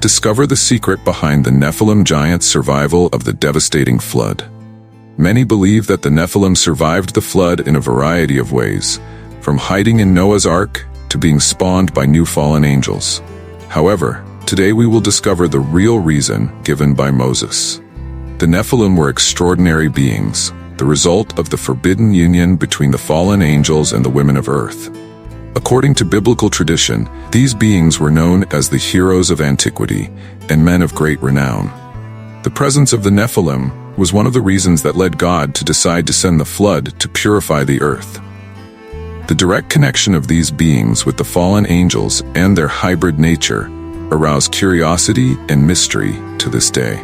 discover the secret behind the Nephilim giants' survival of the devastating flood. Many believe that the Nephilim survived the flood in a variety of ways, from hiding in Noah's Ark to being spawned by new fallen angels. However, today we will discover the real reason given by Moses. The Nephilim were extraordinary beings, the result of the forbidden union between the fallen angels and the women of earth. According to biblical tradition, these beings were known as the heroes of antiquity and men of great renown. The presence of the Nephilim was one of the reasons that led God to decide to send the flood to purify the earth. The direct connection of these beings with the fallen angels and their hybrid nature arouse curiosity and mystery to this day.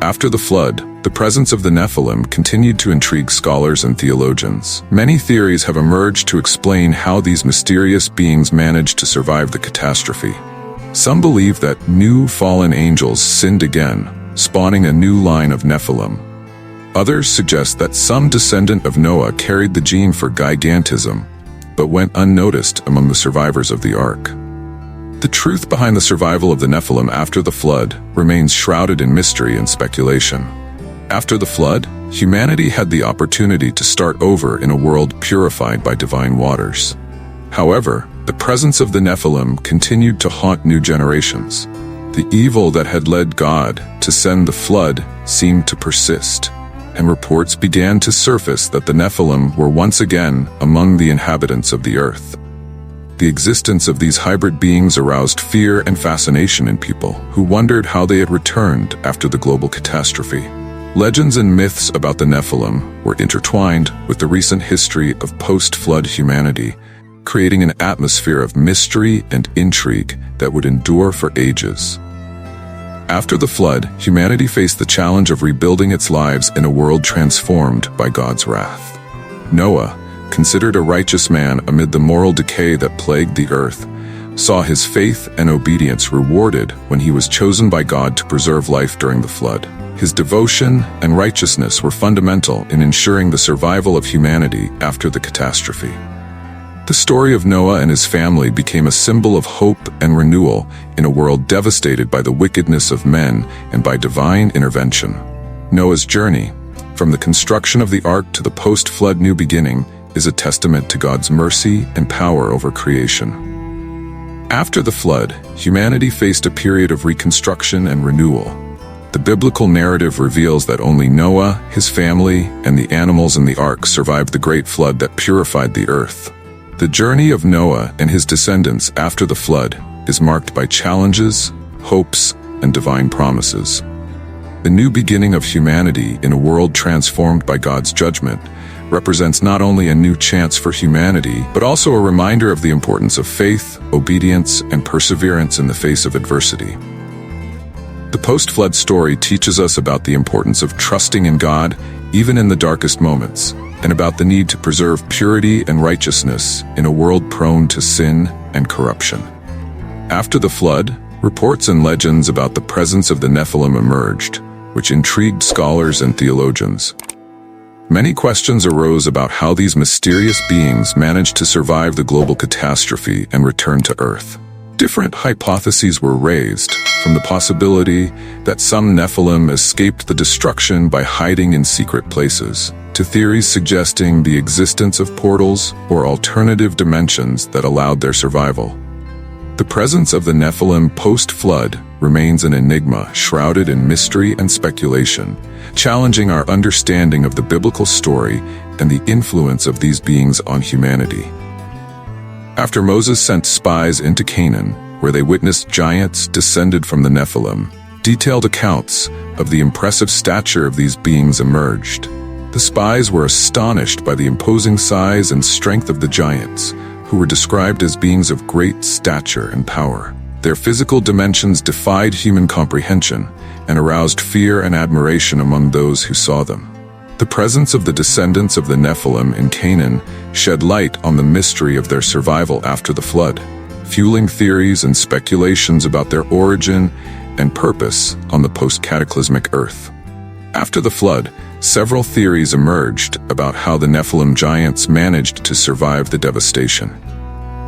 After the flood, the presence of the Nephilim continued to intrigue scholars and theologians. Many theories have emerged to explain how these mysterious beings managed to survive the catastrophe. Some believe that new fallen angels sinned again, spawning a new line of Nephilim. Others suggest that some descendant of Noah carried the gene for gigantism, but went unnoticed among the survivors of the ark. The truth behind the survival of the Nephilim after the flood remains shrouded in mystery and speculation. After the flood, humanity had the opportunity to start over in a world purified by divine waters. However, the presence of the Nephilim continued to haunt new generations. The evil that had led God to send the flood seemed to persist, and reports began to surface that the Nephilim were once again among the inhabitants of the earth. The existence of these hybrid beings aroused fear and fascination in people who wondered how they had returned after the global catastrophe. Legends and myths about the Nephilim were intertwined with the recent history of post-flood humanity, creating an atmosphere of mystery and intrigue that would endure for ages. After the flood, humanity faced the challenge of rebuilding its lives in a world transformed by God's wrath. Noah, considered a righteous man amid the moral decay that plagued the earth, saw his faith and obedience rewarded when he was chosen by God to preserve life during the flood. His devotion and righteousness were fundamental in ensuring the survival of humanity after the catastrophe. The story of Noah and his family became a symbol of hope and renewal in a world devastated by the wickedness of men and by divine intervention. Noah's journey, from the construction of the ark to the post-flood new beginning, is a testament to God's mercy and power over creation. After the flood, humanity faced a period of reconstruction and renewal. The biblical narrative reveals that only Noah, his family, and the animals in the ark survived the great flood that purified the earth. The journey of Noah and his descendants after the flood is marked by challenges, hopes, and divine promises. The new beginning of humanity in a world transformed by God's judgment represents not only a new chance for humanity, but also a reminder of the importance of faith, obedience, and perseverance in the face of adversity. The post-flood story teaches us about the importance of trusting in God, even in the darkest moments, and about the need to preserve purity and righteousness in a world prone to sin and corruption. After the flood, reports and legends about the presence of the Nephilim emerged, which intrigued scholars and theologians. Many questions arose about how these mysterious beings managed to survive the global catastrophe and return to Earth. Different hypotheses were raised, from the possibility that some Nephilim escaped the destruction by hiding in secret places, to theories suggesting the existence of portals or alternative dimensions that allowed their survival. The presence of the Nephilim post-flood remains an enigma shrouded in mystery and speculation, challenging our understanding of the biblical story and the influence of these beings on humanity. After Moses sent spies into Canaan, where they witnessed giants descended from the Nephilim, detailed accounts of the impressive stature of these beings emerged. The spies were astonished by the imposing size and strength of the giants, who were described as beings of great stature and power. Their physical dimensions defied human comprehension and aroused fear and admiration among those who saw them. The presence of the descendants of the Nephilim in Canaan shed light on the mystery of their survival after the flood, fueling theories and speculations about their origin and purpose on the post-cataclysmic earth. After the flood, several theories emerged about how the Nephilim giants managed to survive the devastation.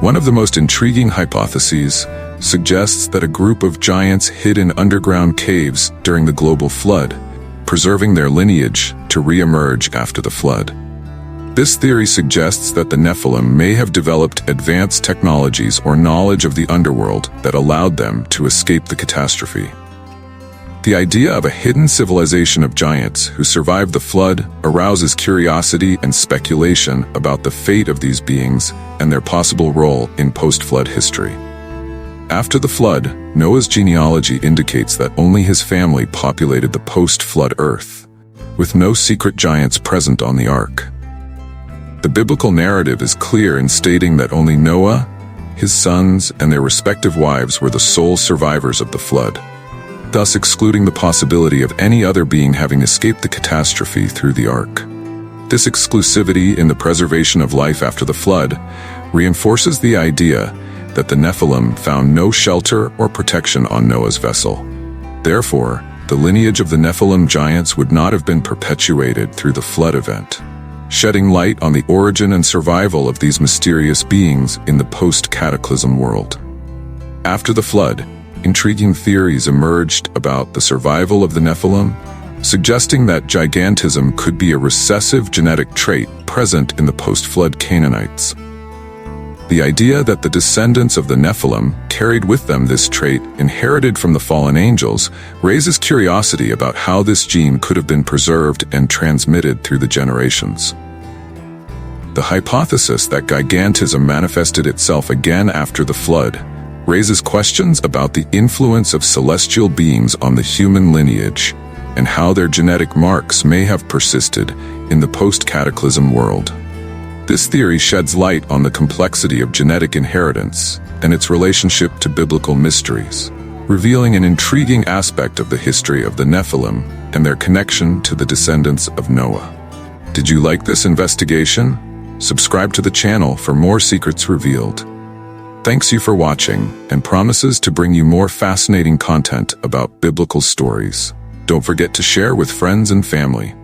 One of the most intriguing hypotheses suggests that a group of giants hid in underground caves during the global flood, preserving their lineage to re-emerge after the flood. This theory suggests that the Nephilim may have developed advanced technologies or knowledge of the underworld that allowed them to escape the catastrophe. The idea of a hidden civilization of giants who survived the flood arouses curiosity and speculation about the fate of these beings and their possible role in post-flood history. After the flood, Noah's genealogy indicates that only his family populated the post-flood earth, with no secret giants present on the ark. The biblical narrative is clear in stating that only Noah, his sons, and their respective wives were the sole survivors of the flood, thus excluding the possibility of any other being having escaped the catastrophe through the ark. This exclusivity in the preservation of life after the flood reinforces the idea that the Nephilim found no shelter or protection on Noah's vessel. Therefore, the lineage of the Nephilim giants would not have been perpetuated through the flood event, shedding light on the origin and survival of these mysterious beings in the post-cataclysm world. After the flood, intriguing theories emerged about the survival of the Nephilim, suggesting that gigantism could be a recessive genetic trait present in the post-flood Canaanites. The idea that the descendants of the Nephilim carried with them this trait inherited from the fallen angels raises curiosity about how this gene could have been preserved and transmitted through the generations. The hypothesis that gigantism manifested itself again after the flood raises questions about the influence of celestial beings on the human lineage and how their genetic marks may have persisted in the post-cataclysm world. This theory sheds light on the complexity of genetic inheritance and its relationship to biblical mysteries, revealing an intriguing aspect of the history of the Nephilim and their connection to the descendants of Noah. Did you like this investigation? Subscribe to the channel for more secrets revealed. Thanks you for watching, and promises to bring you more fascinating content about biblical stories. Don't forget to share with friends and family.